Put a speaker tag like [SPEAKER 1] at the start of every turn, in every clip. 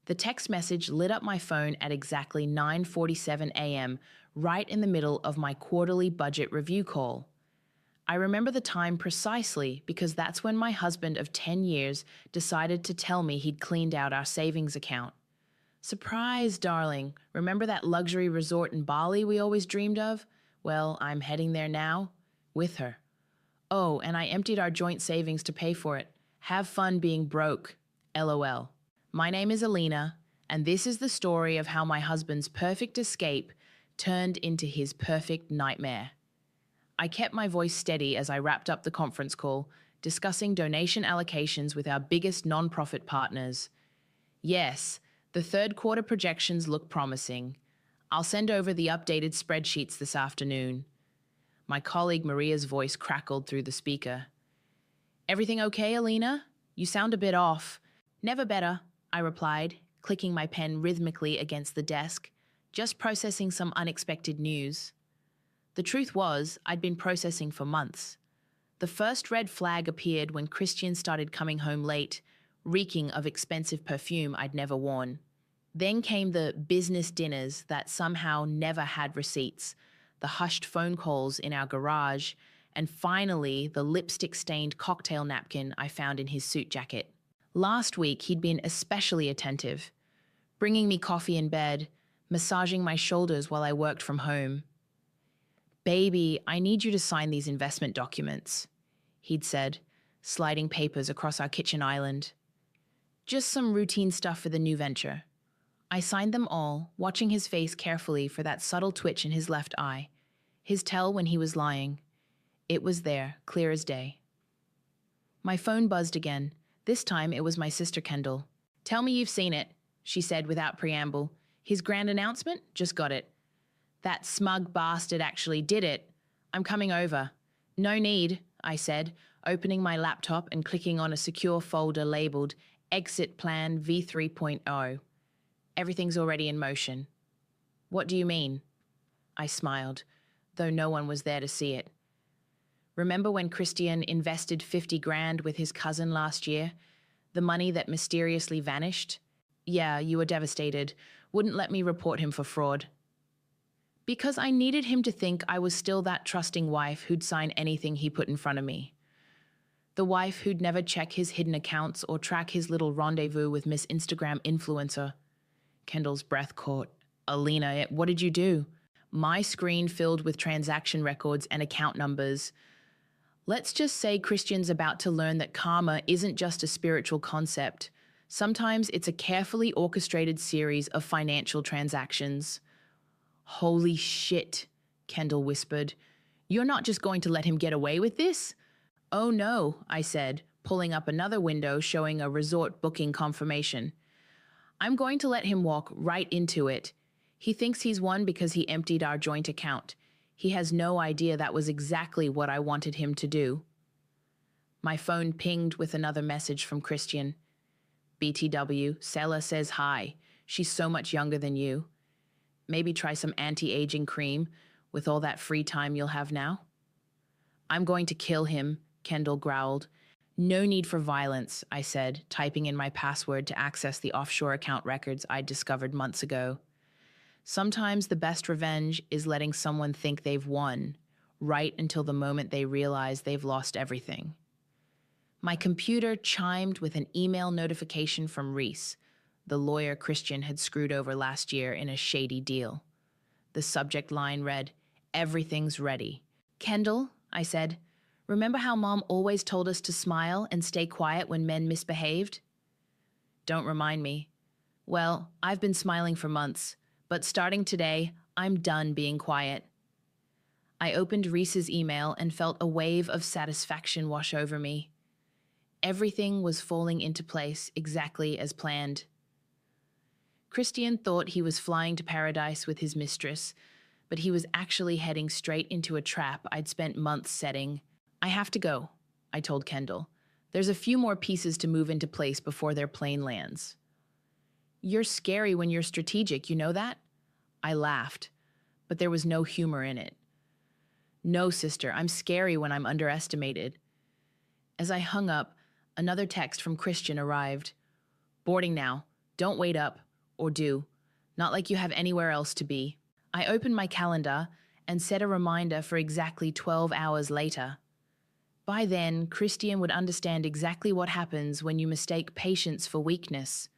[SPEAKER 1] The text message lit up my phone at exactly 9:47 a.m., right in the middle of my quarterly budget review call. I remember the time precisely because that's when my husband of 10 years decided to tell me he'd cleaned out our savings account. Surprise, darling. Remember that luxury resort in Bali we always dreamed of? Well, I'm heading there now with her. Oh, and I emptied our joint savings to pay for it. Have fun being broke. LOL. My name is Alina, and this is the story of how my husband's perfect escape turned into his perfect nightmare. I kept my voice steady as I wrapped up the conference call, discussing donation allocations with our biggest nonprofit partners. Yes, the third quarter projections look promising. I'll send over the updated spreadsheets this afternoon. My colleague Maria's voice crackled through the speaker. Everything okay, Alina? You sound a bit off. Never better, I replied, clicking my pen rhythmically against the desk, just processing some unexpected news. The truth was, I'd been processing for months. The first red flag appeared when Christian started coming home late, reeking of expensive perfume I'd never worn. Then came the business dinners that somehow never had receipts, the hushed phone calls in our garage, and finally the lipstick-stained cocktail napkin I found in his suit jacket. Last week, he'd been especially attentive, bringing me coffee in bed, massaging my shoulders while I worked from home. Baby, I need you to sign these investment documents, he'd said, sliding papers across our kitchen island. Just some routine stuff for the new venture. I signed them all, watching his face carefully for that subtle twitch in his left eye, his tell when he was lying. It was there, clear as day. My phone buzzed again. This time it was my sister Kendall. Tell me you've seen it, she said without preamble. His grand announcement? Just got it. That smug bastard actually did it. I'm coming over. No need, I said, opening my laptop and clicking on a secure folder labeled Exit Plan V3.0. Everything's already in motion. What do you mean? I smiled, though no one was there to see it. Remember when Christian invested 50 grand with his cousin last year? The money that mysteriously vanished? Yeah, you were devastated. Wouldn't let me report him for fraud. Because I needed him to think I was still that trusting wife who'd sign anything he put in front of me. The wife who'd never check his hidden accounts or track his little rendezvous with Miss Instagram influencer. Kendall's breath caught. Alina, what did you do? My screen filled with transaction records and account numbers. Let's just say Christian's about to learn that karma isn't just a spiritual concept. Sometimes it's a carefully orchestrated series of financial transactions. Holy shit, Kendall whispered. You're not just going to let him get away with this? Oh no, I said, pulling up another window showing a resort booking confirmation. I'm going to let him walk right into it. He thinks he's won because he emptied our joint account. He has no idea that was exactly what I wanted him to do. My phone pinged with another message from Christian. BTW, Sela says hi. She's so much younger than you. Maybe try some anti-aging cream with all that free time you'll have now. I'm going to kill him, Kendall growled. No need for violence, I said, typing in my password to access the offshore account records I'd discovered months ago. Sometimes the best revenge is letting someone think they've won, right until the moment they realize they've lost everything. My computer chimed with an email notification from Reese, the lawyer Christian had screwed over last year in a shady deal. The subject line read, "Everything's ready." Kendall, I said, remember how Mom always told us to smile and stay quiet when men misbehaved? Don't remind me. Well, I've been smiling for months, but starting today, I'm done being quiet. I opened Reese's email and felt a wave of satisfaction wash over me. Everything was falling into place exactly as planned. Christian thought he was flying to paradise with his mistress, but he was actually heading straight into a trap I'd spent months setting. I have to go, I told Kendall. There's a few more pieces to move into place before their plane lands. You're scary when you're strategic, you know that? I laughed, but there was no humor in it. No, sister, I'm scary when I'm underestimated. As I hung up, another text from Christian arrived. Boarding now. Don't wait up, or do. Not like you have anywhere else to be. I opened my calendar and set a reminder for exactly 12 hours later. By then, Christian would understand exactly what happens when you mistake patience for weakness.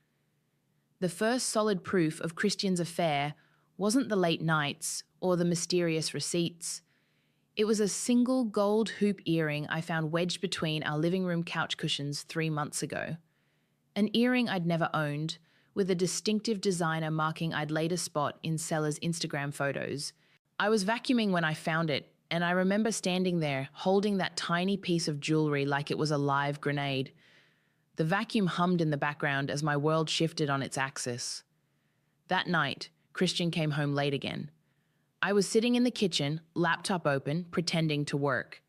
[SPEAKER 1] The first solid proof of Christian's affair wasn't the late nights or the mysterious receipts. It was a single gold hoop earring I found wedged between our living room couch cushions 3 months ago. An earring I'd never owned, with a distinctive designer marking I'd later spot in seller's Instagram photos. I was vacuuming when I found it, and I remember standing there, holding that tiny piece of jewelry like it was a live grenade. The vacuum hummed in the background as my world shifted on its axis. That night, Christian came home late again. I was sitting in the kitchen, laptop open, pretending to work.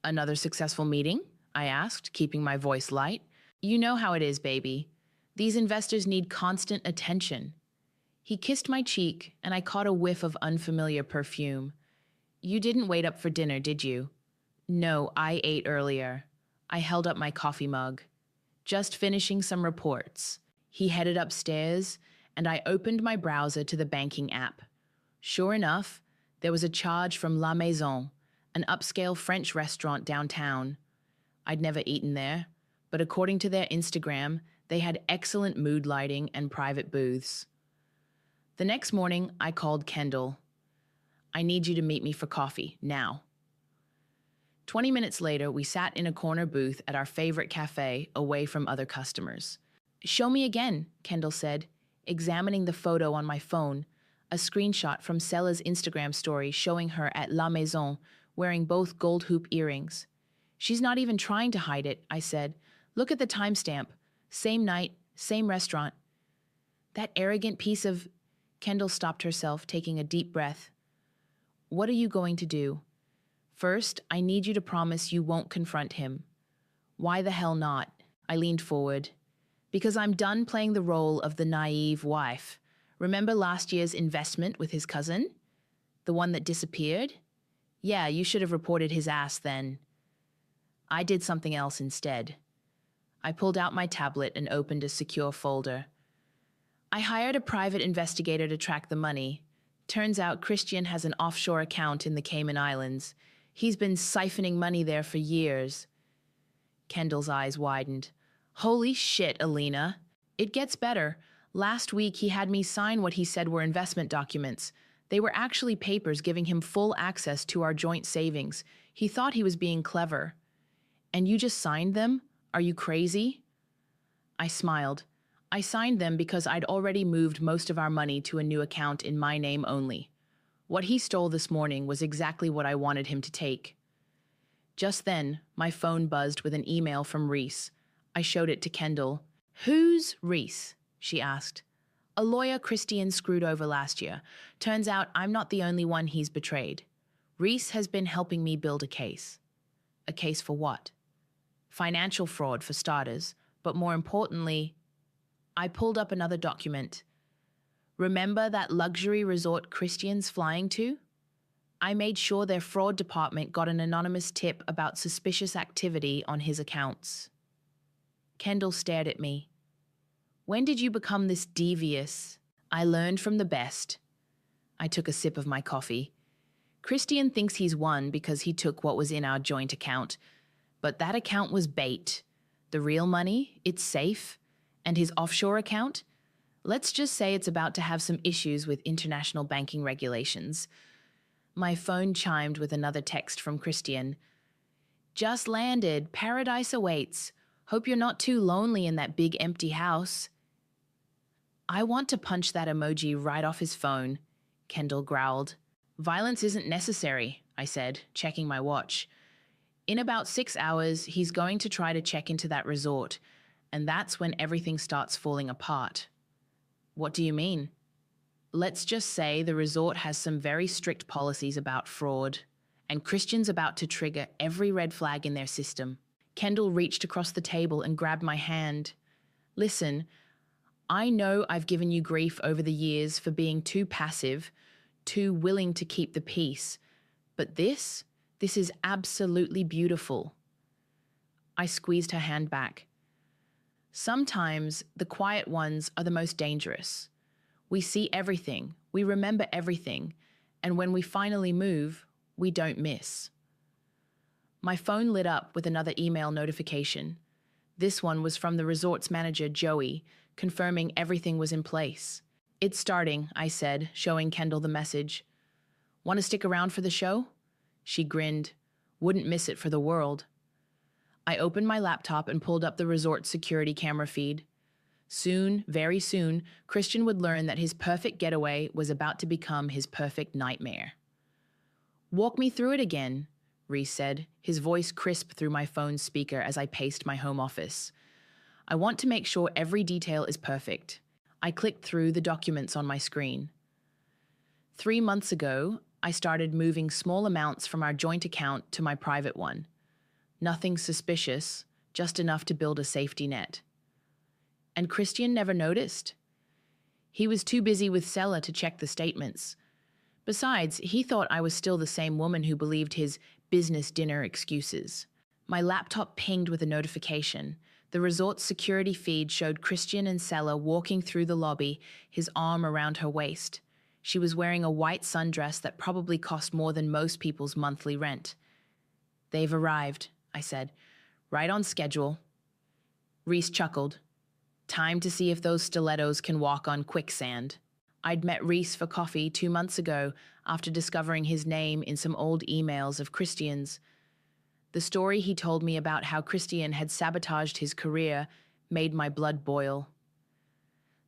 [SPEAKER 1] "Another successful meeting?" I asked, keeping my voice light. "You know how it is, baby. These investors need constant attention." He kissed my cheek, and I caught a whiff of unfamiliar perfume. "You didn't wait up for dinner, did you?" "No, I ate earlier." I held up my coffee mug. "Just finishing some reports." He headed upstairs, and I opened my browser to the banking app. Sure enough, there was a charge from La Maison, an upscale French restaurant downtown. I'd never eaten there, but according to their Instagram, they had excellent mood lighting and private booths. The next morning, I called Kendall. "I need you to meet me for coffee, now." 20 minutes later, we sat in a corner booth at our favorite cafe, away from other customers. "Show me again," Kendall said, examining the photo on my phone, a screenshot from seller's Instagram story showing her at La Maison wearing both gold hoop earrings. "She's not even trying to hide it," I said. "Look at the timestamp. Same night, same restaurant." "That arrogant piece of—" Kendall stopped herself, taking a deep breath. "What are you going to do?" "First, I need you to promise you won't confront him." "Why the hell not?" I leaned forward. "Because I'm done playing the role of the naive wife. Remember last year's investment with his cousin? The one that disappeared? Yeah, you should have reported his ass then. I did something else instead." I pulled out my tablet and opened a secure folder. "I hired a private investigator to track the money. Turns out Christian has an offshore account in the Cayman Islands. He's been siphoning money there for years." Kendall's eyes widened. "Holy shit, Alina. It gets better. Last week he had me sign what he said were investment documents. They were actually papers giving him full access to our joint savings. He thought he was being clever." "And you just signed them? Are you crazy?" I smiled. "I signed them because I'd already moved most of our money to a new account in my name only. What he stole this morning was exactly what I wanted him to take." Just then, my phone buzzed with an email from Reese. I showed it to Kendall. "Who's Reese?" she asked. "A lawyer Christian screwed over last year. Turns out I'm not the only one he's betrayed. Reese has been helping me build a case." "A case for what?" "Financial fraud, for starters, but more importantly—" I pulled up another document. "Remember that luxury resort Christian's flying to? I made sure their fraud department got an anonymous tip about suspicious activity on his accounts." Kendall stared at me. "When did you become this devious?" "I learned from the best." I took a sip of my coffee. "Christian thinks he's won because he took what was in our joint account. But that account was bait. The real money, it's safe. And his offshore account? Let's just say it's about to have some issues with international banking regulations." My phone chimed with another text from Christian. "Just landed. Paradise awaits. Hope you're not too lonely in that big empty house." "I want to punch that emoji right off his phone," Kendall growled. "Violence isn't necessary," I said, checking my watch. "In about 6 hours, he's going to try to check into that resort, and that's when everything starts falling apart." "What do you mean?" "Let's just say the resort has some very strict policies about fraud, and Christian's about to trigger every red flag in their system." Kendall reached across the table and grabbed my hand. "Listen, I know I've given you grief over the years for being too passive, too willing to keep the peace, but this is absolutely beautiful." I squeezed her hand back. Sometimes the quiet ones are the most dangerous. We see everything, we remember everything, and when we finally move, we don't miss. My phone lit up with another email notification. This one was from the resort's manager, Joey, confirming everything was in place. "It's starting," I said, showing Kendall the message. "Want to stick around for the show?" She grinned. "Wouldn't miss it for the world." I opened my laptop and pulled up the resort security camera feed. Soon, very soon, Christian would learn that his perfect getaway was about to become his perfect nightmare. "Walk me through it again," Reese said, his voice crisp through my phone's speaker as I paced my home office. "I want to make sure every detail is perfect." I clicked through the documents on my screen. 3 months ago, I started moving small amounts from our joint account to my private one. Nothing suspicious, just enough to build a safety net. And Christian never noticed. He was too busy with Sella to check the statements. Besides, he thought I was still the same woman who believed his business dinner excuses. My laptop pinged with a notification. The resort's security feed showed Christian and Sella walking through the lobby, his arm around her waist. She was wearing a white sundress that probably cost more than most people's monthly rent. "They've arrived," I said. "Right on schedule." Reese chuckled. "Time to see if those stilettos can walk on quicksand." I'd met Reese for coffee 2 months ago after discovering his name in some old emails of Christian's. The story he told me about how Christian had sabotaged his career made my blood boil.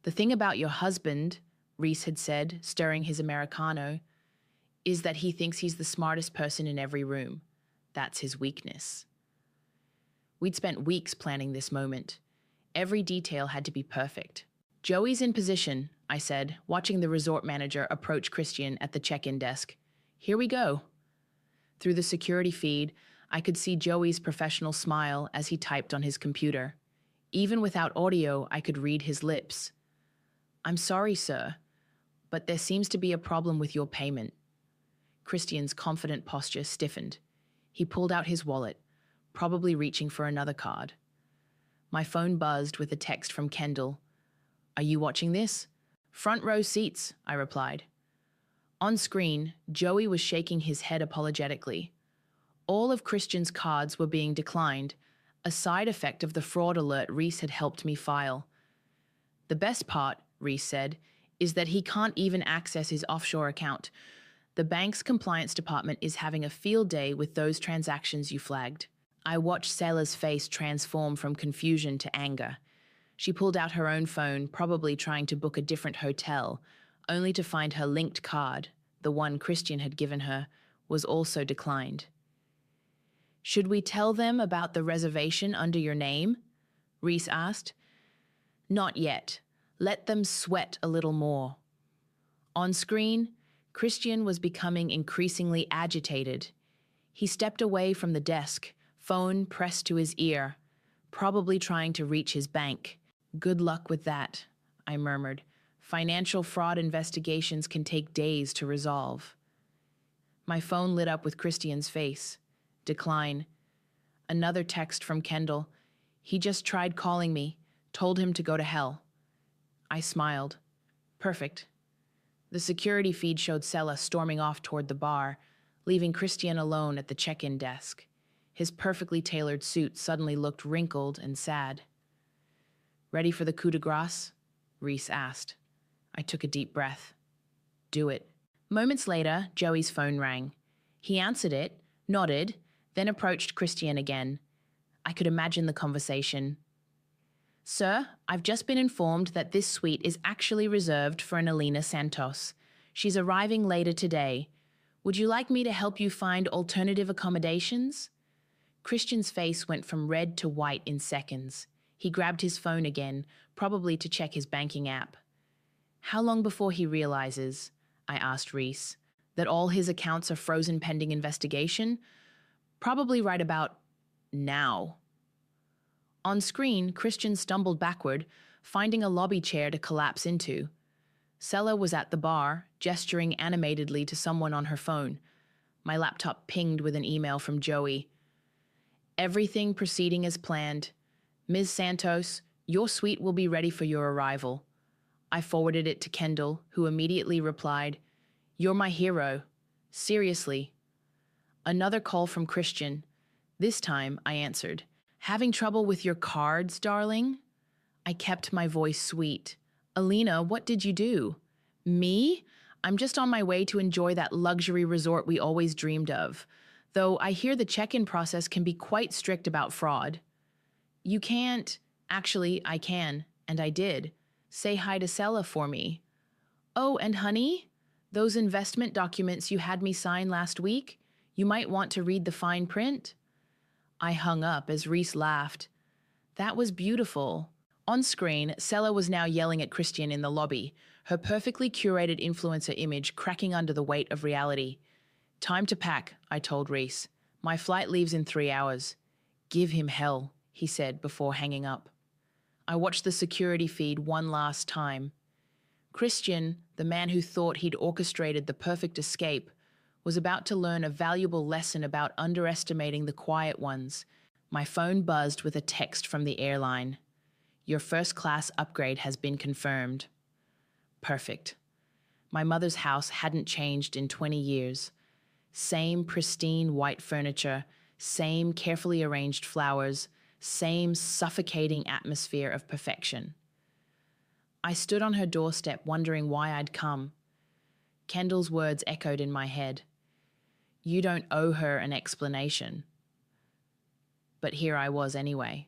[SPEAKER 1] "The thing about your husband," Reese had said, stirring his Americano, "is that he thinks he's the smartest person in every room. That's his weakness." We'd spent weeks planning this moment. Every detail had to be perfect. "Joey's in position," I said, watching the resort manager approach Christian at the check-in desk. "Here we go." Through the security feed, I could see Joey's professional smile as he typed on his computer. Even without audio, I could read his lips. "I'm sorry, sir, but there seems to be a problem with your payment." Christian's confident posture stiffened. He pulled out his wallet, probably reaching for another card. My phone buzzed with a text from Kendall. "Are you watching this?" "Front row seats," I replied. On screen, Joey was shaking his head apologetically. All of Christian's cards were being declined, a side effect of the fraud alert Reese had helped me file. "The best part," Reese said, "is that he can't even access his offshore account. The bank's compliance department is having a field day with those transactions you flagged." I watched Sella's face transform from confusion to anger. She pulled out her own phone, probably trying to book a different hotel, only to find her linked card, the one Christian had given her, was also declined. "Should we tell them about the reservation under your name?" Reese asked. "Not yet. Let them sweat a little more." On screen, Christian was becoming increasingly agitated. He stepped away from the desk, phone pressed to his ear, probably trying to reach his bank. "Good luck with that," I murmured. "Financial fraud investigations can take days to resolve." My phone lit up with Christian's face. Decline. Another text from Kendall. "He just tried calling me. Told him to go to hell." I smiled. Perfect. The security feed showed Sella storming off toward the bar, leaving Christian alone at the check-in desk. His perfectly tailored suit suddenly looked wrinkled and sad. "Ready for the coup de grace?" Reese asked. I took a deep breath. "Do it." Moments later, Joey's phone rang. He answered it, nodded, then approached Christian again. I could imagine the conversation. "Sir, I've just been informed that this suite is actually reserved for an Alina Santos. She's arriving later today. Would you like me to help you find alternative accommodations?" Christian's face went from red to white in seconds. He grabbed his phone again, probably to check his banking app. "How long before he realizes," I asked Reese, "that all his accounts are frozen pending investigation?" "Probably right about now." On screen, Christian stumbled backward, finding a lobby chair to collapse into. Sella was at the bar, gesturing animatedly to someone on her phone. My laptop pinged with an email from Joey. "Everything proceeding as planned. Ms. Santos, Your suite will be ready for your arrival. I forwarded it to Kendall, who immediately replied, You're my hero. Seriously. Another call from Christian. This time, I answered, Having trouble with your cards, darling? I kept my voice sweet. Alina, what did you do? Me? I'm just on my way to enjoy that luxury resort we always dreamed of. Though I hear the check-in process can be quite strict about fraud. You can't. Actually, I can, and I did. Say hi to Sella for me. Oh, and honey, those investment documents you had me sign last week, you might want to read the fine print. I hung up as Reese laughed. That was beautiful. On screen, Sella was now yelling at Christian in the lobby, her perfectly curated influencer image cracking under the weight of reality. Time to pack, I told Reese. My flight leaves in 3 hours. Give him hell, he said before hanging up. I watched the security feed one last time. Christian, the man who thought he'd orchestrated the perfect escape, was about to learn a valuable lesson about underestimating the quiet ones. My phone buzzed with a text from the airline. Your first-class upgrade has been confirmed. Perfect. My mother's house hadn't changed in 20 years. Same pristine white furniture, same carefully arranged flowers, same suffocating atmosphere of perfection. I stood on her doorstep wondering why I'd come. Kendall's words echoed in my head. You don't owe her an explanation. But here I was anyway.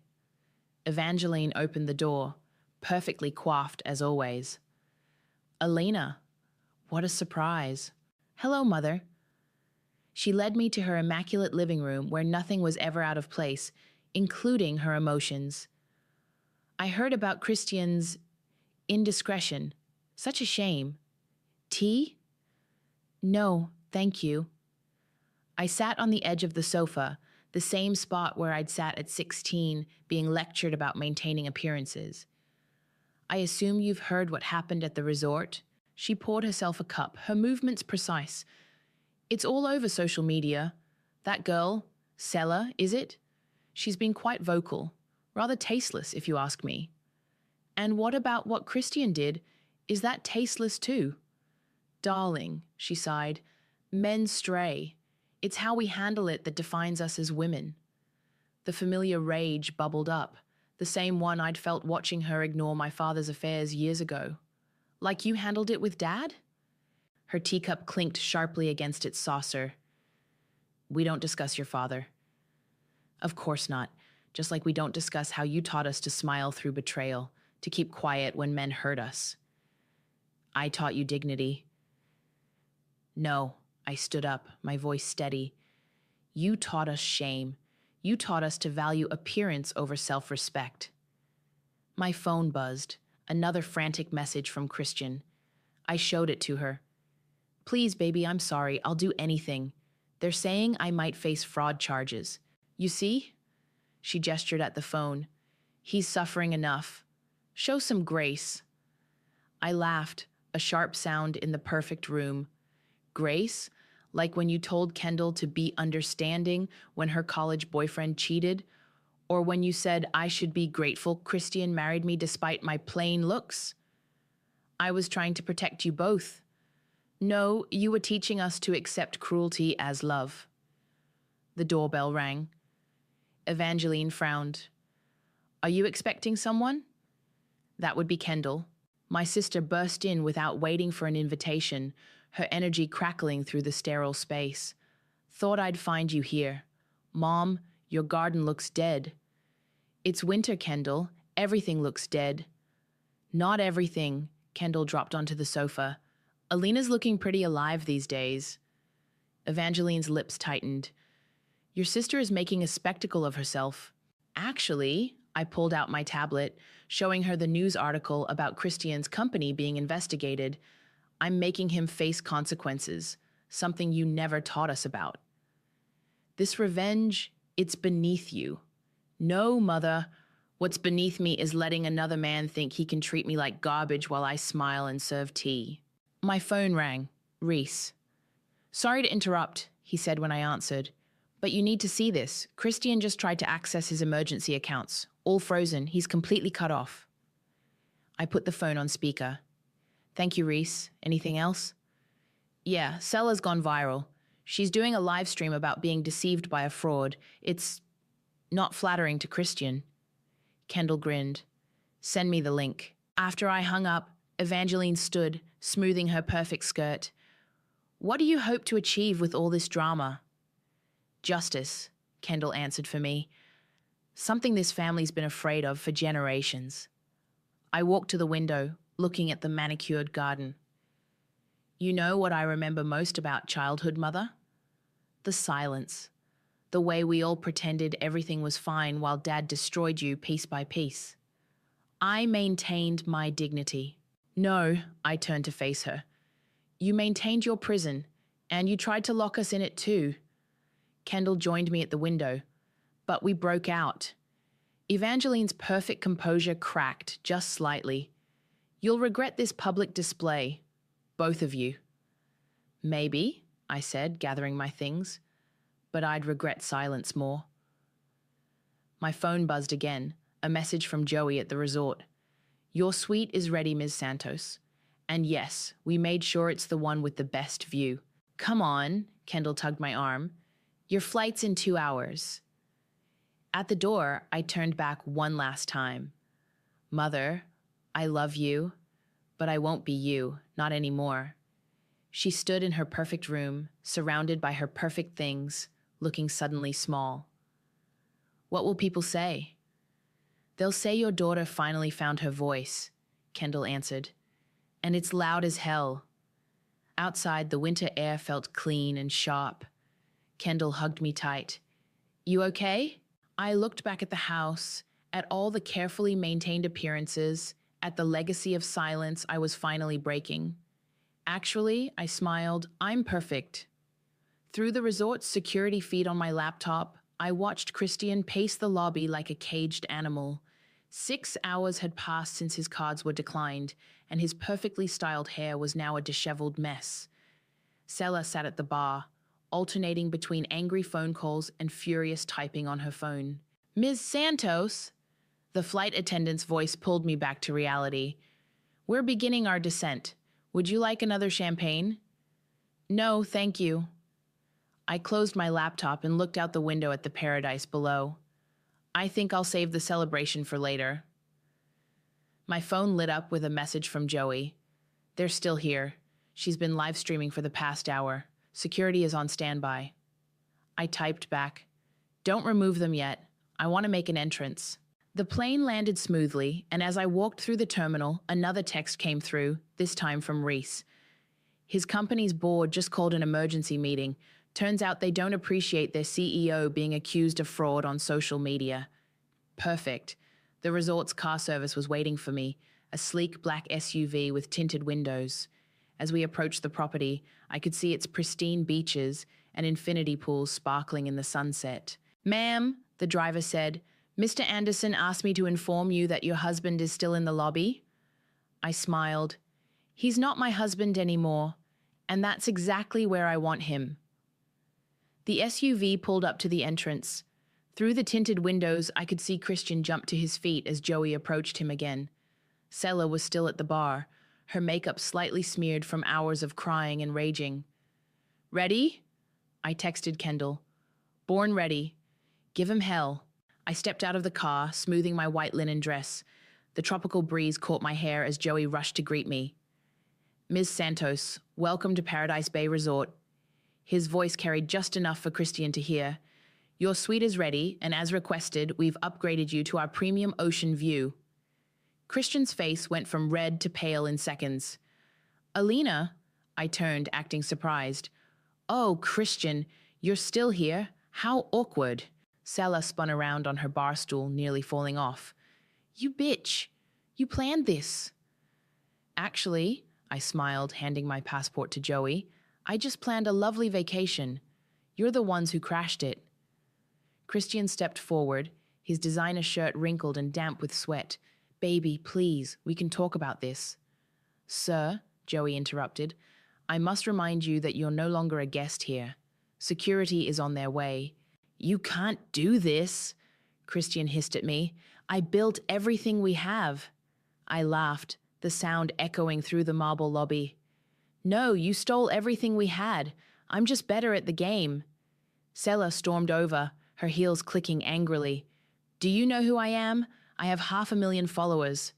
[SPEAKER 1] Evangeline opened the door, perfectly coiffed as always. Alina, what a surprise. Hello, Mother. She led me to her immaculate living room where nothing was ever out of place, including her emotions. I heard about Christian's indiscretion. Such a shame. Tea? No, thank you. I sat on the edge of the sofa, the same spot where I'd sat at 16, being lectured about maintaining appearances. I assume you've heard what happened at the resort. She poured herself a cup, her movements precise. It's all over social media. That girl, Sella, is it? She's been quite vocal, rather tasteless if you ask me. And what about what Christian did? Is that tasteless too? Darling, she sighed, men stray. It's how we handle it that defines us as women. The familiar rage bubbled up, the same one I'd felt watching her ignore my father's affairs years ago. Like you handled it with Dad? Her teacup clinked sharply against its saucer. We don't discuss your father. Of course not, just like we don't discuss how you taught us to smile through betrayal, to keep quiet when men hurt us. I taught you dignity. No. I stood up, my voice steady. You taught us shame. You taught us to value appearance over self-respect. My phone buzzed, another frantic message from Christian. I showed it to her. Please, baby, I'm sorry. I'll do anything. They're saying I might face fraud charges. You see? She gestured at the phone. He's suffering enough. Show some grace. I laughed, a sharp sound in the perfect room. Grace? Like when you told Kendall to be understanding when her college boyfriend cheated? Or when you said I should be grateful Christian married me despite my plain looks? I was trying to protect you both. No, you were teaching us to accept cruelty as love. The doorbell rang. Evangeline frowned. Are you expecting someone? That would be Kendall. My sister burst in without waiting for an invitation, her energy crackling through the sterile space. Thought I'd find you here. Mom, your garden looks dead. It's winter, Kendall. Everything looks dead. Not everything, Kendall dropped onto the sofa. Alina's looking pretty alive these days. Evangeline's lips tightened. Your sister is making a spectacle of herself. Actually, I pulled out my tablet, showing her the news article about Christian's company being investigated. I'm making him face consequences, something you never taught us about. This revenge, it's beneath you. No, Mother. What's beneath me is letting another man think he can treat me like garbage while I smile and serve tea. My phone rang. Reese. Sorry to interrupt, he said when I answered, but you need to see this. Christian just tried to access his emergency accounts. All frozen. He's completely cut off. I put the phone on speaker. Thank you, Reese. Anything else? Yeah, Sella's gone viral. She's doing a live stream about being deceived by a fraud. It's not flattering to Christian. Kendall grinned. Send me the link. After I hung up, Evangeline stood, smoothing her perfect skirt. What do you hope to achieve with all this drama? Justice, Kendall answered for me. Something this family's been afraid of for generations. I walked to the window, looking at the manicured garden. You know what I remember most about childhood, Mother? The silence. The way we all pretended everything was fine while Dad destroyed you piece by piece. I maintained my dignity. No, I turned to face her. You maintained your prison, and you tried to lock us in it too. Kendall joined me at the window, but we broke out. Evangeline's perfect composure cracked just slightly. You'll regret this public display, both of you. Maybe, I said, gathering my things, but I'd regret silence more. My phone buzzed again, a message from Joey at the resort. Your suite is ready, Ms. Santos. And yes, we made sure it's the one with the best view. Come on, Kendall tugged my arm. Your flight's in 2 hours. At the door, I turned back one last time. Mother, I love you, but I won't be you, not anymore. She stood in her perfect room, surrounded by her perfect things, looking suddenly small. What will people say? They'll say your daughter finally found her voice, Kendall answered. And it's loud as hell. Outside, the winter air felt clean and sharp. Kendall hugged me tight. You okay? I looked back at the house, at all the carefully maintained appearances, at the legacy of silence I was finally breaking. Actually, I smiled, I'm perfect. Through the resort's security feed on my laptop, I watched Christian pace the lobby like a caged animal. 6 hours had passed since his cards were declined, and his perfectly styled hair was now a disheveled mess. Sella sat at the bar, alternating between angry phone calls and furious typing on her phone. Ms. Santos! The flight attendant's voice pulled me back to reality. We're beginning our descent. Would you like another champagne? No, thank you. I closed my laptop and looked out the window at the paradise below. I think I'll save the celebration for later. My phone lit up with a message from Joey. They're still here. She's been live streaming for the past hour. Security is on standby. I typed back, don't remove them yet. I want to make an entrance. The plane landed smoothly, and as I walked through the terminal, another text came through, this time from Reese. His company's board just called an emergency meeting. Turns out they don't appreciate their CEO being accused of fraud on social media. Perfect. The resort's car service was waiting for me, a sleek black SUV with tinted windows. As we approached the property, I could see its pristine beaches and infinity pools sparkling in the sunset. Ma'am, the driver said, Mr. Anderson asked me to inform you that your husband is still in the lobby. I smiled. He's not my husband anymore, and that's exactly where I want him. The SUV pulled up to the entrance. Through the tinted windows, I could see Christian jump to his feet as Joey approached him again. Sella was still at the bar, her makeup slightly smeared from hours of crying and raging. Ready? I texted Kendall. Born ready. Give him hell. I stepped out of the car, smoothing my white linen dress. The tropical breeze caught my hair as Joey rushed to greet me. Ms. Santos, welcome to Paradise Bay Resort. His voice carried just enough for Christian to hear. Your suite is ready, and as requested, we've upgraded you to our premium ocean view. Christian's face went from red to pale in seconds. Alina, I turned, acting surprised. Oh, Christian, you're still here? How awkward. Sella spun around on her bar stool, nearly falling off. You bitch. You planned this. Actually, I smiled, handing my passport to Joey, I just planned a lovely vacation. You're the ones who crashed it. Christian stepped forward, his designer shirt wrinkled and damp with sweat. Baby, please, we can talk about this. Sir, Joey interrupted, I must remind you that you're no longer a guest here. Security is on their way. You can't do this, Christian hissed at me. I built everything we have. I laughed, the sound echoing through the marble lobby. No, you stole everything we had. I'm just better at the game. Sela stormed over, her heels clicking angrily. Do you know who I am? I have 500,000 followers.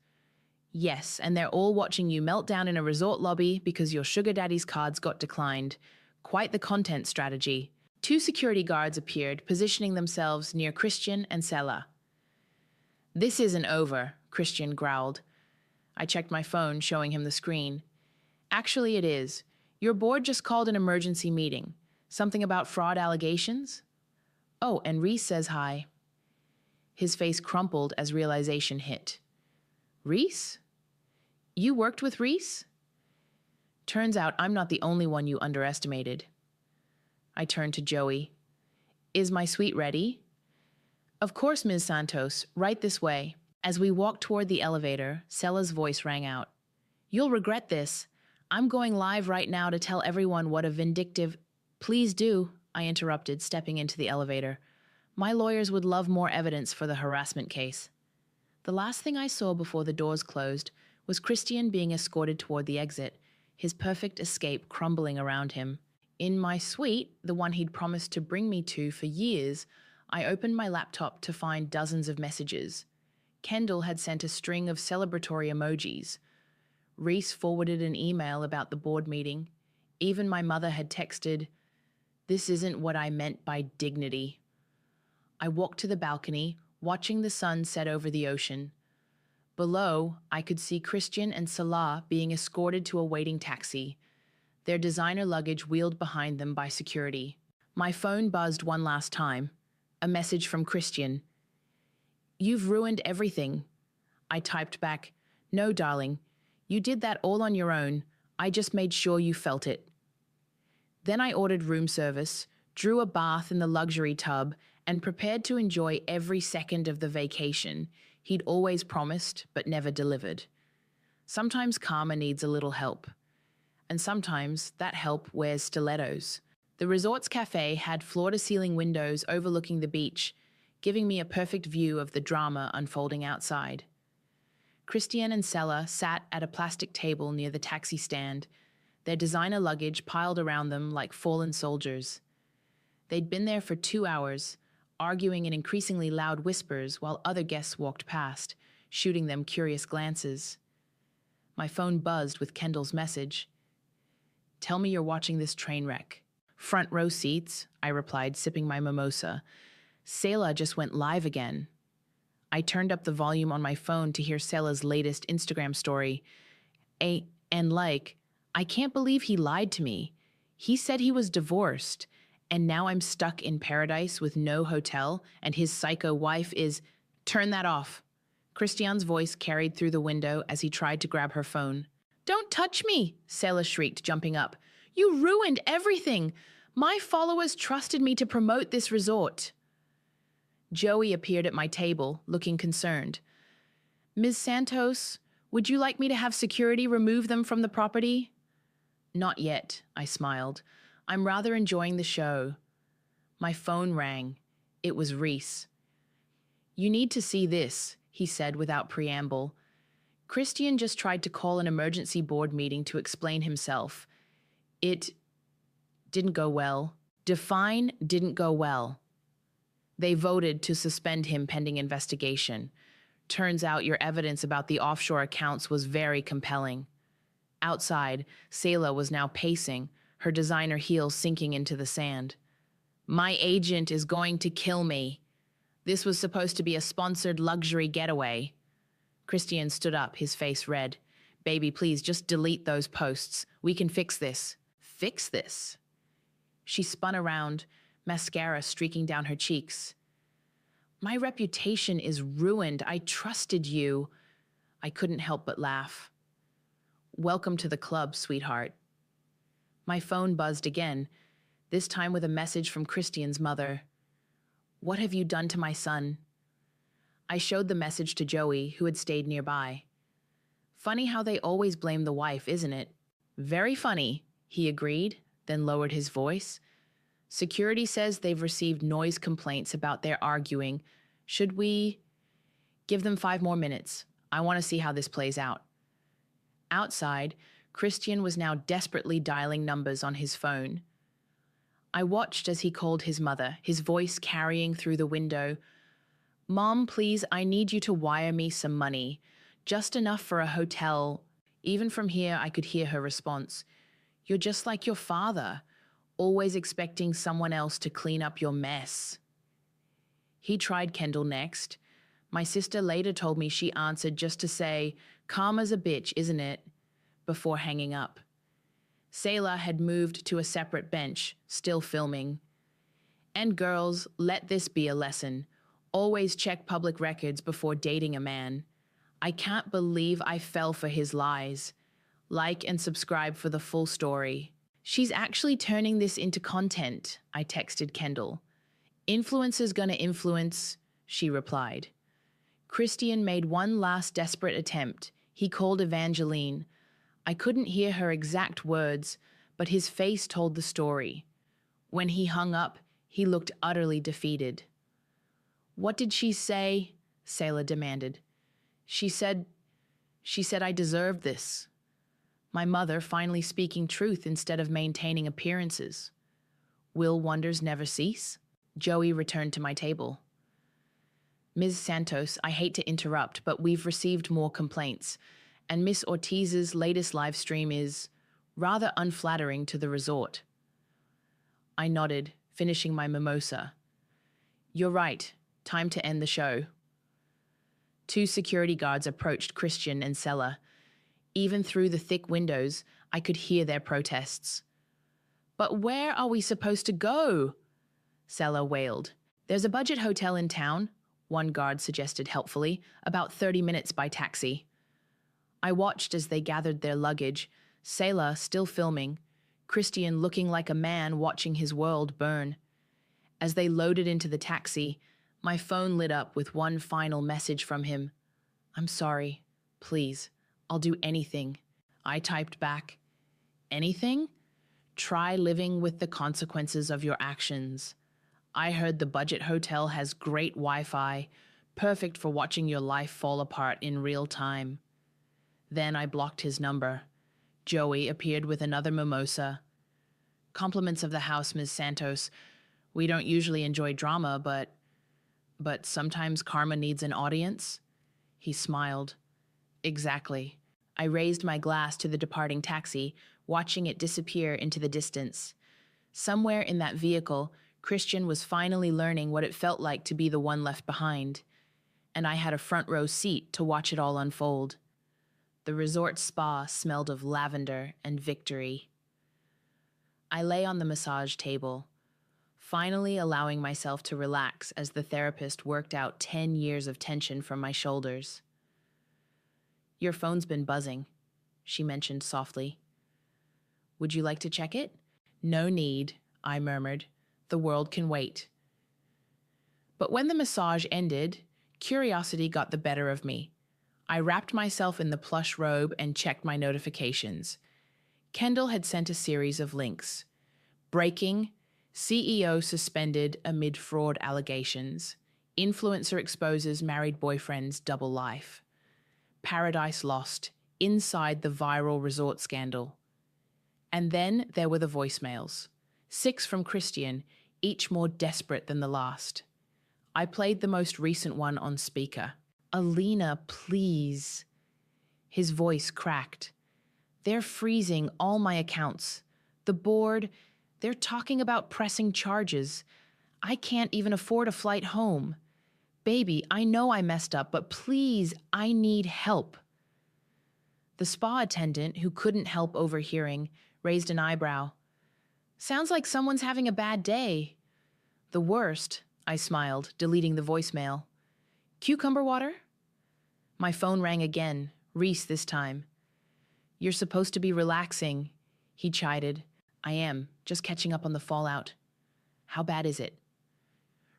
[SPEAKER 1] Yes, and they're all watching you melt down in a resort lobby because your sugar daddy's cards got declined. Quite the content strategy. 2 security guards appeared, positioning themselves near Christian and Sela. This isn't over, Christian growled. I checked my phone, showing him the screen. Actually, it is. Your board just called an emergency meeting. Something about fraud allegations? Oh, and Reese says hi. His face crumpled as realization hit. Reese? You worked with Reese? Turns out I'm not the only one you underestimated. I turned to Joey. Is my suite ready? Of course, Ms. Santos, right this way. As we walked toward the elevator, Sela's voice rang out. You'll regret this. I'm going live right now to tell everyone what a vindictive... Please do, I interrupted, stepping into the elevator. My lawyers would love more evidence for the harassment case. The last thing I saw before the doors closed was Christian being escorted toward the exit, his perfect escape crumbling around him. In my suite, the one he'd promised to bring me to for years, I opened my laptop to find dozens of messages. Kendall had sent a string of celebratory emojis. Reese forwarded an email about the board meeting. Even my mother had texted, "This isn't what I meant by dignity." I walked to the balcony, watching the sun set over the ocean. Below, I could see Christian and Salah being escorted to a waiting taxi, their designer luggage wheeled behind them by security. My phone buzzed one last time. A message from Christian. You've ruined everything. I typed back, No, darling. You did that all on your own. I just made sure you felt it. Then I ordered room service, drew a bath in the luxury tub, and prepared to enjoy every second of the vacation he'd always promised but never delivered. Sometimes karma needs a little help. And sometimes that help wears stilettos. The resort's cafe had floor-to-ceiling windows overlooking the beach, giving me a perfect view of the drama unfolding outside. Christian and Sela sat at a plastic table near the taxi stand, their designer luggage piled around them like fallen soldiers. They'd been there for 2 hours, arguing in increasingly loud whispers while other guests walked past, shooting them curious glances. My phone buzzed with Kendall's message. Tell me you're watching this train wreck. Front row seats, I replied, sipping my mimosa. Sela just went live again. I turned up the volume on my phone to hear Sela's latest Instagram story. I can't believe he lied to me. He said he was divorced, and now I'm stuck in paradise with no hotel, and his psycho wife is... Turn that off. Christian's voice carried through the window as he tried to grab her phone. Don't touch me, Sela shrieked, jumping up. You ruined everything. My followers trusted me to promote this resort. Joey appeared at my table, looking concerned. Ms. Santos, would you like me to have security remove them from the property? Not yet, I smiled. I'm rather enjoying the show. My phone rang. It was Reese. You need to see this, he said without preamble. Christian just tried to call an emergency board meeting to explain himself. It didn't go well. Define didn't go well. They voted to suspend him pending investigation. Turns out your evidence about the offshore accounts was very compelling. Outside, Sela was now pacing, her designer heels sinking into the sand. My agent is going to kill me. This was supposed to be a sponsored luxury getaway. Christian stood up, his face red. Baby, please just delete those posts. We can fix this. Fix this? She spun around, mascara streaking down her cheeks. My reputation is ruined. I trusted you. I couldn't help but laugh. Welcome to the club, sweetheart. My phone buzzed again, this time with a message from Christian's mother. What have you done to my son? I showed the message to Joey, who had stayed nearby. Funny how they always blame the wife, isn't it? Very funny, he agreed, then lowered his voice. Security says they've received noise complaints about their arguing. Should we... Give them 5 more minutes. I want to see how this plays out. Outside, Christian was now desperately dialing numbers on his phone. I watched as he called his mother, his voice carrying through the window. Mom, please, I need you to wire me some money. Just enough for a hotel. Even from here, I could hear her response. You're just like your father, always expecting someone else to clean up your mess. He tried Kendall next. My sister later told me she answered just to say, calm as a bitch, isn't it? Before hanging up. Sailor had moved to a separate bench, still filming. And girls, let this be a lesson. Always check public records before dating a man. I can't believe I fell for his lies. Like and subscribe for the full story. She's actually turning this into content, I texted Kendall. Influencer's gonna influence, she replied. Christian made one last desperate attempt. He called Evangeline. I couldn't hear her exact words, but his face told the story. When he hung up, he looked utterly defeated. What did she say? Sailor demanded. She said I deserved this. My mother finally speaking truth instead of maintaining appearances. Will wonders never cease? Joey returned to my table. Ms. Santos, I hate to interrupt, but we've received more complaints, and Miss Ortiz's latest live stream is rather unflattering to the resort. I nodded, finishing my mimosa. You're right. Time to end the show. 2 security guards approached Christian and Sella. Even through the thick windows, I could hear their protests. But where are we supposed to go? Sella wailed. There's a budget hotel in town, one guard suggested helpfully, about 30 minutes by taxi. I watched as they gathered their luggage, Sela still filming, Christian looking like a man watching his world burn. As they loaded into the taxi, my phone lit up with one final message from him. I'm sorry. Please. I'll do anything. I typed back. Anything? Try living with the consequences of your actions. I heard the budget hotel has great Wi-Fi, perfect for watching your life fall apart in real time. Then I blocked his number. Joey appeared with another mimosa. Compliments of the house, Ms. Santos. We don't usually enjoy drama, but sometimes karma needs an audience. He smiled. Exactly. I raised my glass to the departing taxi, watching it disappear into the distance. Somewhere in that vehicle, Christian was finally learning what it felt like to be the one left behind, and I had a front row seat to watch it all unfold. The resort spa smelled of lavender and victory. I lay on the massage table, finally allowing myself to relax as the therapist worked out 10 years of tension from my shoulders. Your phone's been buzzing, she mentioned softly. Would you like to check it? No need, I murmured. The world can wait. But when the massage ended, curiosity got the better of me. I wrapped myself in the plush robe and checked my notifications. Kendall had sent a series of links. Breaking, CEO suspended amid fraud allegations. Influencer exposes married boyfriend's double life. Paradise lost, inside the viral resort scandal. And then there were the voicemails. 6 from Christian, each more desperate than the last. I played the most recent one on speaker. Alina, please. His voice cracked. They're freezing all my accounts. The board, they're talking about pressing charges. I can't even afford a flight home. Baby, I know I messed up, but please, I need help. The spa attendant, who couldn't help overhearing, raised an eyebrow. Sounds like someone's having a bad day. The worst, I smiled, deleting the voicemail. Cucumber water? My phone rang again, Reese this time. You're supposed to be relaxing, he chided. I am, just catching up on the fallout. How bad is it?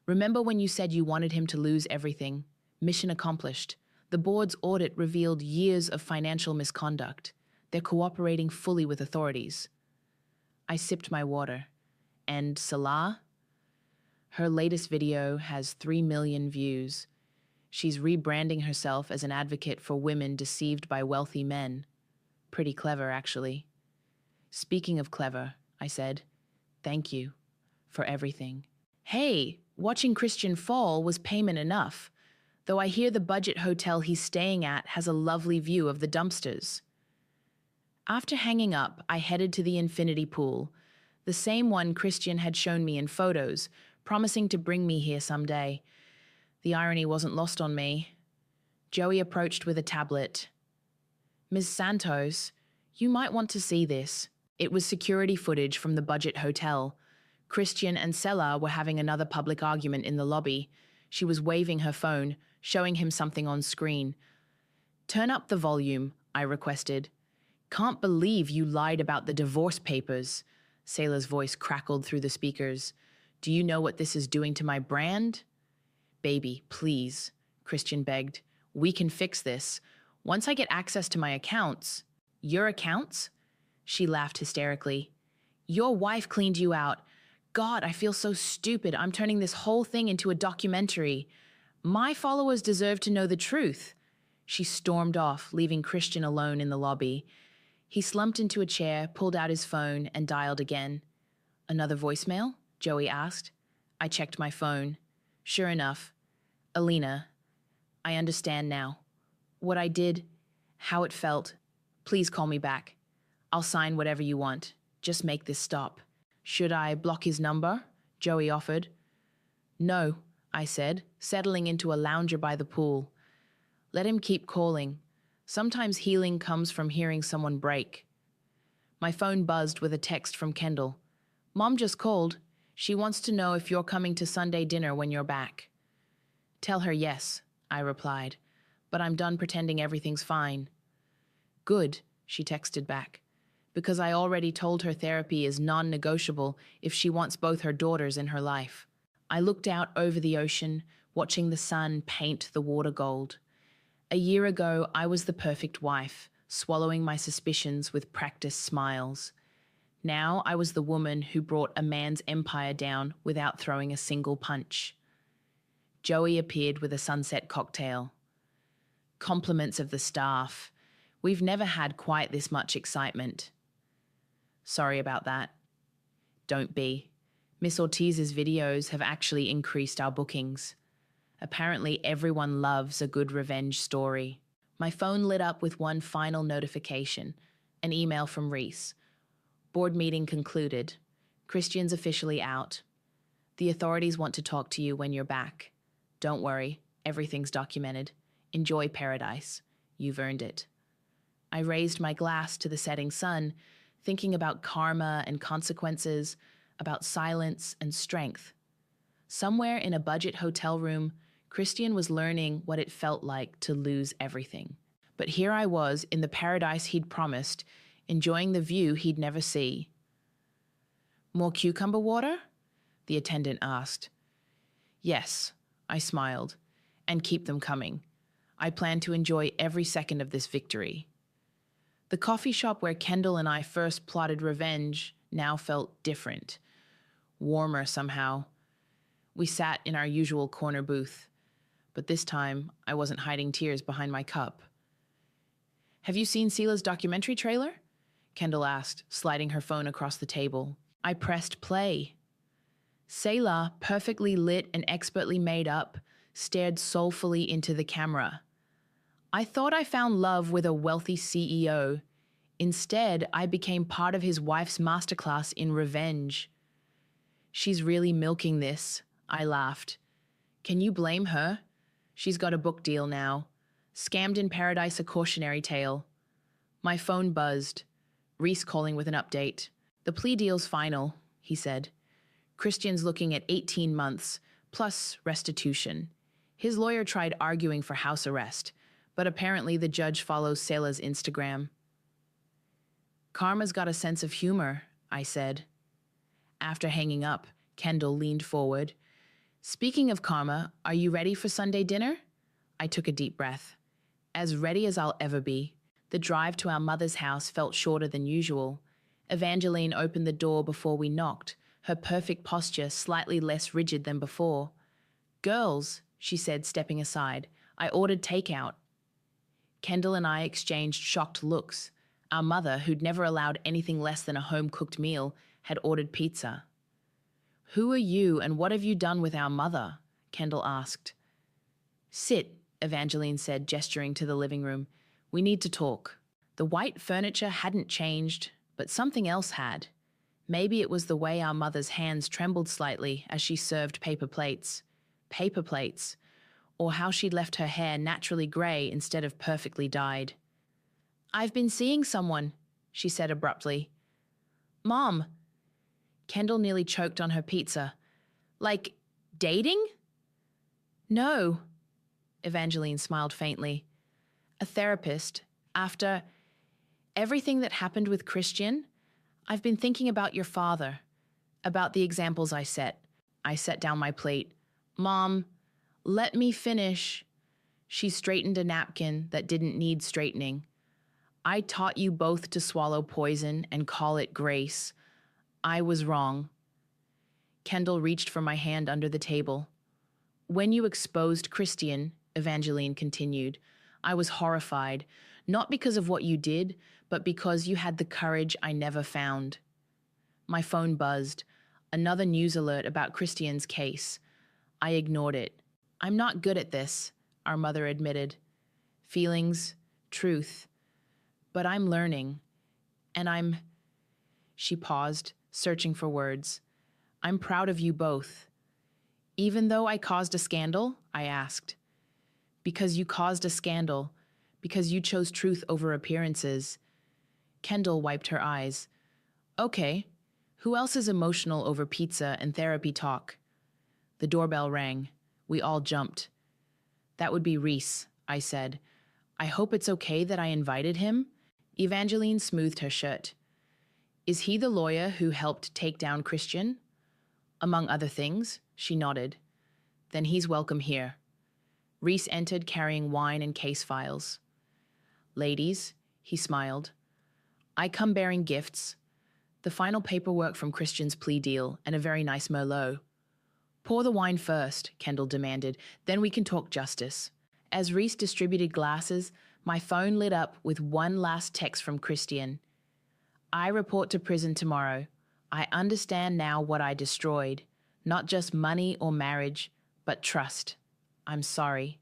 [SPEAKER 1] Remember when you said you wanted him to lose everything? Mission accomplished. The board's audit revealed years of financial misconduct. They're cooperating fully with authorities. I sipped my water. And Salah? Her latest video has 3 million views. She's rebranding herself as an advocate for women deceived by wealthy men. Pretty clever, actually. Speaking of clever, I said, thank you for everything. Hey, watching Christian fall was payment enough, though I hear the budget hotel he's staying at has a lovely view of the dumpsters. After hanging up, I headed to the infinity pool, the same one Christian had shown me in photos, promising to bring me here someday. The irony wasn't lost on me. Joey approached with a tablet. Ms. Santos, you might want to see this. It was security footage from the budget hotel. Christian and Sela were having another public argument in the lobby. She was waving her phone, showing him something on screen. Turn up the volume, I requested. Can't believe you lied about the divorce papers. Sela's voice crackled through the speakers. Do you know what this is doing to my brand? Baby, please, Christian begged. We can fix this. Once I get access to my accounts. Your accounts? She laughed hysterically. Your wife cleaned you out. God, I feel so stupid. I'm turning this whole thing into a documentary. My followers deserve to know the truth. She stormed off, leaving Christian alone in the lobby. He slumped into a chair, pulled out his phone, and dialed again. Another voicemail? Joey asked. I checked my phone. Sure enough. Alina, I understand now. What I did, how it felt. Please call me back. I'll sign whatever you want. Just make this stop. Should I block his number? Joey offered. No, I said, settling into a lounger by the pool. Let him keep calling. Sometimes healing comes from hearing someone break. My phone buzzed with a text from Kendall. Mom just called. She wants to know if you're coming to Sunday dinner when you're back. Tell her yes, I replied, but I'm done pretending everything's fine. Good, she texted back, because I already told her therapy is non-negotiable if she wants both her daughters in her life. I looked out over the ocean, watching the sun paint the water gold. A year ago, I was the perfect wife, swallowing my suspicions with practiced smiles. Now I was the woman who brought a man's empire down without throwing a single punch. Joey appeared with a sunset cocktail. Compliments of the staff. We've never had quite this much excitement. Sorry about that. Don't be. Miss Ortiz's videos have actually increased our bookings. Apparently everyone loves a good revenge story. My phone lit up with one final notification, an email from Reese. Board meeting concluded. Christian's officially out. The authorities want to talk to you when you're back. Don't worry, everything's documented. Enjoy paradise. You've earned it. I raised my glass to the setting sun, thinking about karma and consequences, about silence and strength. Somewhere in a budget hotel room, Christian was learning what it felt like to lose everything. But here I was in the paradise he'd promised, enjoying the view he'd never see. More cucumber water? The attendant asked. Yes, I smiled, and keep them coming. I plan to enjoy every second of this victory. The coffee shop where Kendall and I first plotted revenge now felt different, warmer somehow. We sat in our usual corner booth, but this time I wasn't hiding tears behind my cup. Have you seen Sela's documentary trailer? Kendall asked, sliding her phone across the table. I pressed play. Sela, perfectly lit and expertly made up, stared soulfully into the camera. I thought I found love with a wealthy CEO. Instead, I became part of his wife's masterclass in revenge. She's really milking this, I laughed. Can you blame her? She's got a book deal now. Scammed in Paradise, a cautionary tale. My phone buzzed. Reese calling with an update. The plea deal's final, he said. Christian's looking at 18 months, plus restitution. His lawyer tried arguing for house arrest, but apparently the judge follows Sela's Instagram. Karma's got a sense of humor, I said. After hanging up, Kendall leaned forward. Speaking of karma, are you ready for Sunday dinner? I took a deep breath. As ready as I'll ever be. The drive to our mother's house felt shorter than usual. Evangeline opened the door before we knocked, her perfect posture slightly less rigid than before. Girls, she said, stepping aside, I ordered takeout. Kendall and I exchanged shocked looks. Our mother, who'd never allowed anything less than a home-cooked meal, had ordered pizza. "Who are you and what have you done with our mother?" Kendall asked. "Sit," Evangeline said, gesturing to the living room. "We need to talk." The white furniture hadn't changed, but something else had. Maybe it was the way our mother's hands trembled slightly as she served paper plates. Paper plates. Or how she'd left her hair naturally grey instead of perfectly dyed. "I've been seeing someone," she said abruptly. "Mom." Kendall nearly choked on her pizza. "Like, dating?" "No." Evangeline smiled faintly. "A therapist. After everything that happened with Christian, I've been thinking about your father, about the examples I set." I set down my plate. "Mom, let me finish." She straightened a napkin that didn't need straightening. "I taught you both to swallow poison and call it grace. I was wrong." Kendall reached for my hand under the table. "When you exposed Christian," Evangeline continued, "I was horrified, not because of what you did, but because you had the courage I never found." My phone buzzed. Another news alert about Christian's case. I ignored it. "I'm not good at this," our mother admitted. "Feelings, truth. But I'm learning. And She paused, searching for words. "I'm proud of you both." "Even though I caused a scandal?" I asked. "Because you caused a scandal. Because you chose truth over appearances." Kendall wiped her eyes. "Okay, who else is emotional over pizza and therapy talk?" The doorbell rang. We all jumped. "That would be Reese," I said. "I hope it's okay that I invited him." Evangeline smoothed her shirt. "Is he the lawyer who helped take down Christian?" "Among other things," she nodded. "Then he's welcome here." Reese entered carrying wine and case files. "Ladies," he smiled. "I come bearing gifts. The final paperwork from Christian's plea deal and a very nice Merlot." "Pour the wine first," Kendall demanded. "Then we can talk justice." As Reese distributed glasses, my phone lit up with one last text from Christian. "I report to prison tomorrow. I understand now what I destroyed. Not just money or marriage, but trust. I'm sorry."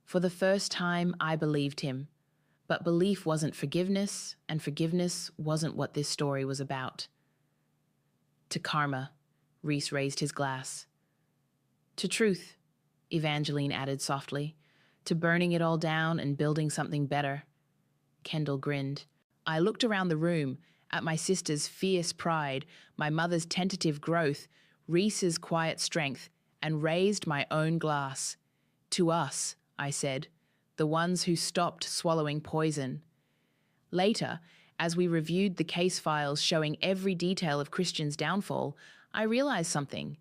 [SPEAKER 1] For the first time, I believed him. But belief wasn't forgiveness, and forgiveness wasn't what this story was about. "To karma," Reese raised his glass. "To truth," Evangeline added softly. "To burning it all down and building something better." Kendall grinned. I looked around the room, at my sister's fierce pride, my mother's tentative growth, Reese's quiet strength, and raised my own glass. "To us," I said, "the ones who stopped swallowing poison." Later, as we reviewed the case files showing every detail of Christian's downfall, I realized something.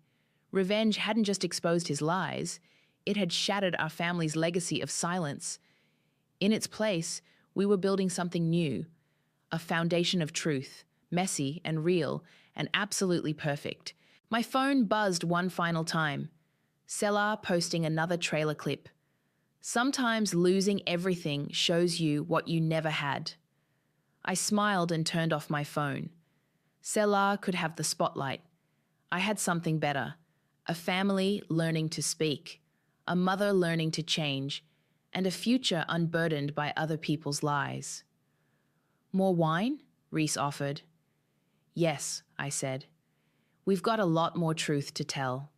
[SPEAKER 1] Revenge hadn't just exposed his lies, it had shattered our family's legacy of silence. In its place, we were building something new, a foundation of truth, messy and real, and absolutely perfect. My phone buzzed one final time. Selah posting another trailer clip. "Sometimes losing everything shows you what you never had." I smiled and turned off my phone. Selah could have the spotlight. I had something better. A family learning to speak, a mother learning to change, and a future unburdened by other people's lies. "More wine?" Reese offered. "Yes," I said. "We've got a lot more truth to tell."